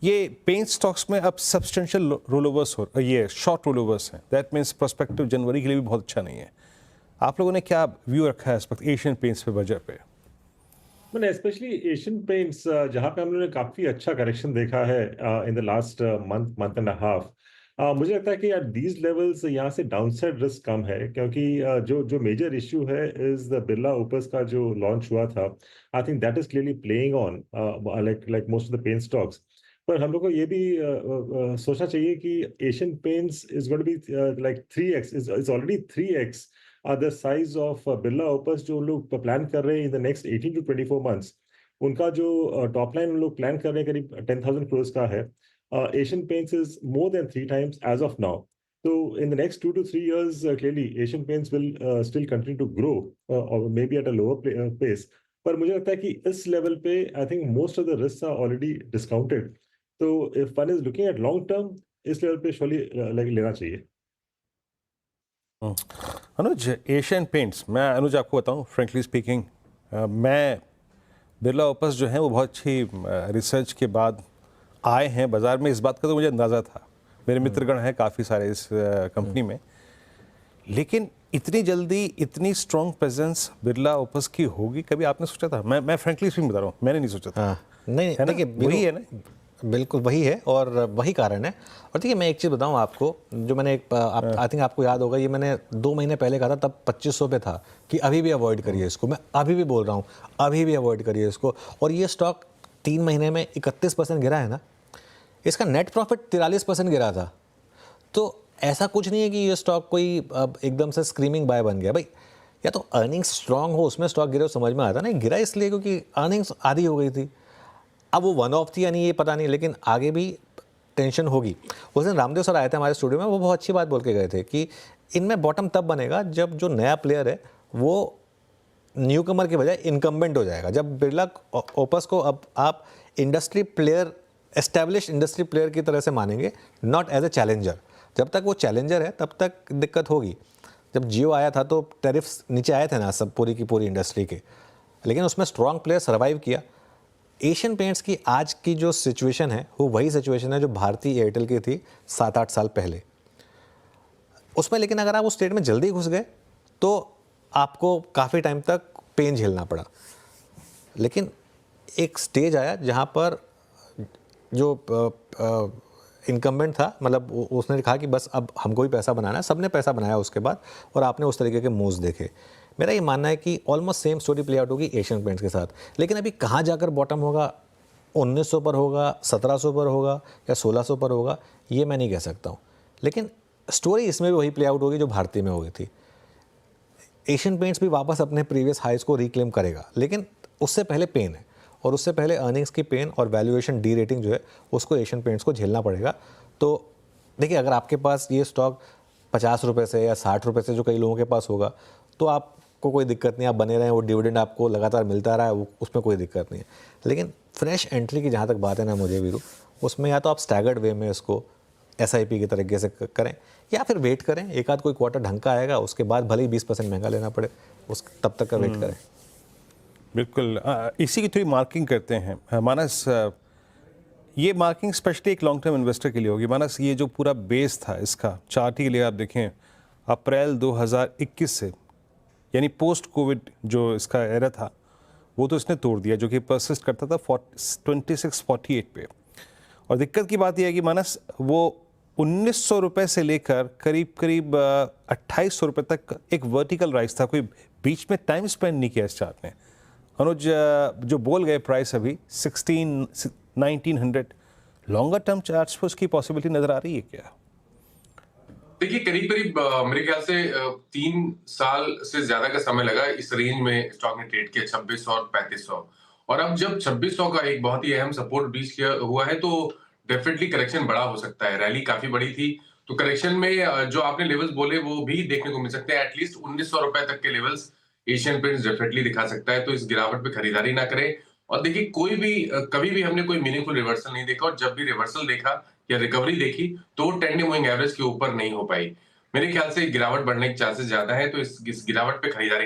ये paint stocks में अब सब्सटेंशियल रोल ओवर्स हो, ये शॉर्ट रोल ओवर्स हैं, दैट मीन्स प्रोस्पेक्टिव जनवरी के लिए भी बहुत अच्छा नहीं है। आप लोगों ने क्या व्यू रखा है इस वक्त एशियन पेंट्स पे वजह पे? मैंने स्पेशली एशियन पेंट्स जहाँ पे हम लोगों ने काफी अच्छा करेक्शन देखा है in the last month and half. मुझे लगता है कि यार दीज लेवल्स यहाँ से डाउनसाइड रिस्क कम है, क्योंकि जो जो मेजर इशू है इज द बिरला ओपस का जो लॉन्च हुआ था। I think that is clearly playing on like like most of the paint stocks. पर हम लोग को ये भी सोचना चाहिए कि Asian Paints is going to be like 3x, is already 3x the size of Birla Opus जो लोग प्लान कर रहे हैं in the next 18 to 24 months. उनका जो टॉप लाइन उन लोग प्लान कर रहे हैं करीब 10,000 करोड़ का है। Asian Paints is more than 3 times as of now. So in the next 2 to 3 years, clearly Asian Paints will still continue to grow, or maybe at a lower pace. पर मुझे लगता है कि इस लेवल पे I think most of the risk are already discounted. तो if one is looking at long term, इस level पे surely लेना चाहिए। हम्म। अनुज, एशियन पेंट्स, मैं अनुज आपको बताऊं फ्रेंकली स्पीकिंग, मैं बिरला ओपस जो है वो बहुत अच्छी रिसर्च के बाद आए हैं बाज़ार में, इस बात का तो मुझे अंदाज़ा था। मेरे मित्रगण हैं काफ़ी सारे इस कंपनी में, लेकिन इतनी जल्दी इतनी स्ट्रॉन्ग प्रेजेंस बिरला ओपस की होगी कभी आपने सोचा था? मैं फ्रेंकली स्पीकिंग बता रहा हूँ, मैंने नहीं सोचा था। हाँ, नहीं है ना, देखिए वही है ना। बिल्कुल वही है और वही कारण है। और देखिए मैं एक चीज़ बताऊं आपको, जो मैंने एक आई थिंक आपको याद होगा, ये मैंने 2 महीने पहले कहा था, तब 2500 पे था कि अभी भी अवॉइड करिए इसको। मैं अभी भी बोल रहा हूँ अभी भी अवॉइड करिए इसको। और ये स्टॉक 3 महीने में 31% गिरा है ना। इसका नेट प्रॉफिट 43% गिरा था। तो ऐसा कुछ नहीं है कि ये स्टॉक कोई अब एकदम से स्क्रीमिंग बाय बन गया भाई। या तो अर्निंग्स स्ट्रांग हो उसमें स्टॉक गिरे, समझ में आता ना। गिरा इसलिए क्योंकि अर्निंग्स आधी हो गई थी। अब वो वन ऑफ थी या नहीं ये पता नहीं, लेकिन आगे भी टेंशन होगी। उस दिन रामदेव सर आए थे हमारे स्टूडियो में, वो बहुत अच्छी बात बोल के गए थे कि इनमें बॉटम तब बनेगा जब जो नया प्लेयर है वो न्यू कमर के बजाय इनकम्बेंट हो जाएगा। जब बिरला ओपस को अब आप industry player, establish industry player की तरह से मानेंगे, नॉट एज ए चैलेंजर। जब तक वो चैलेंजर है तब तक दिक्कत होगी। जब जियो आया था तो टैरिफ्स नीचे आए थे ना सब, पूरी की पूरी इंडस्ट्री के, लेकिन उसमें स्ट्रॉन्ग प्लेयर सर्वाइव किया। एशियन पेंट्स की आज की जो सिचुएशन है वो वही सिचुएशन है जो भारतीय एयरटेल की थी 7-8 साल पहले उसमें। लेकिन अगर आप उस स्टेट में जल्दी घुस गए तो आपको काफ़ी टाइम तक पेन झेलना पड़ा। लेकिन एक स्टेज आया जहाँ पर जो इनकम्बेंट था, मतलब उसने कहा कि बस अब हमको ही पैसा बनाना है। सबने पैसा बनाया उसके बाद, और आपने उस तरीके के मूव्स देखे। मेरा ये मानना है कि almost same story play out होगी एशियन पेंट्स के साथ। लेकिन अभी कहाँ जाकर बॉटम होगा, 1900 पर होगा, 1700 पर होगा या 1600 पर होगा, ये मैं नहीं कह सकता हूँ। लेकिन स्टोरी इसमें भी वही प्ले आउट होगी जो भारतीय में हो गई थी। एशियन पेंट्स भी वापस अपने प्रीवियस हाइज को रिक्लेम करेगा, लेकिन उससे पहले पेन है, और उससे पहले अर्निंग्स की पेन और वैल्यूएशन डी रेटिंग जो है उसको एशियन पेंट्स को झेलना पड़ेगा। तो देखिए, अगर आपके पास ये स्टॉक 50 रुपये से या 60 रुपये से जो कई लोगों के पास होगा तो आपको कोई दिक्कत नहीं, आप बने रहें, वो डिविडेंड आपको लगातार मिलता रहा है, उसमें कोई दिक्कत नहीं है। लेकिन फ्रेश एंट्री की जहाँ तक बात है ना मुझे वीरू, उसमें या तो आप स्टैगर्ड वे में इसको SIP की तरीके से करें, या फिर वेट करें, एक आध कोई क्वार्टर ढंग का आएगा उसके बाद भले ही 20% महंगा लेना पड़े, उस तब तक का वेट करें। बिल्कुल, इसी की थोड़ी मार्किंग करते हैं मानस। ये मार्किंग स्पेशली एक लॉन्ग टर्म इन्वेस्टर के लिए होगी मानस। ये जो पूरा बेस था इसका चार्ट के लिए आप देखें, अप्रैल 2021 से, यानी पोस्ट कोविड जो इसका एरा था वो तो इसने तोड़ दिया, जो कि परसिस्ट करता था 2648 पे। और दिक्कत की बात यह है कि मानस वो 1900 रुपये से लेकर करीब करीब 2800 रुपये तक एक वर्टिकल राइज था। कोई बीच में टाइम स्पेंड नहीं किया इस चार्ट ने। अनुज, जो बोल गए प्राइस अभी 1900, लॉन्गर टर्म चार्ट्स पर उसकी पॉसिबिलिटी नजर आ रही है क्या? देखिए, करीब करीब मेरे ख्याल से 3 साल से ज्यादा का समय लगा इस रेंज में स्टॉक ने ट्रेड किया, 2600 और 3500। और अब जब 2600 का एक बहुत ही अहम सपोर्ट ब्रीच किया हुआ है तो डेफिनेटली करेक्शन बड़ा हो सकता है। रैली काफी बड़ी थी, तो करेक्शन में जो आपने लेवल्स बोले वो भी देखने को मिल सकते हैं। एटलीस्ट 1900 रुपए तक के लेवल्स एशियन पेंट्स डेफिनेटली दिखा सकता है। तो इस गिरावट पे खरीदारी ना करें। और देखिए, कोई भी कभी भी हमने कोई मीनिंगफुल रिवर्सल नहीं देखा, और जब भी रिवर्सल देखा या रिकवरी देखी तो वो ट्रेंडिंग मूविंग एवरेज के ऊपर नहीं हो पाई। मेरे ख्याल से गिरावट बढ़ने के चांसेस ज्यादा है, तो इस गिरावट पे खरीदारी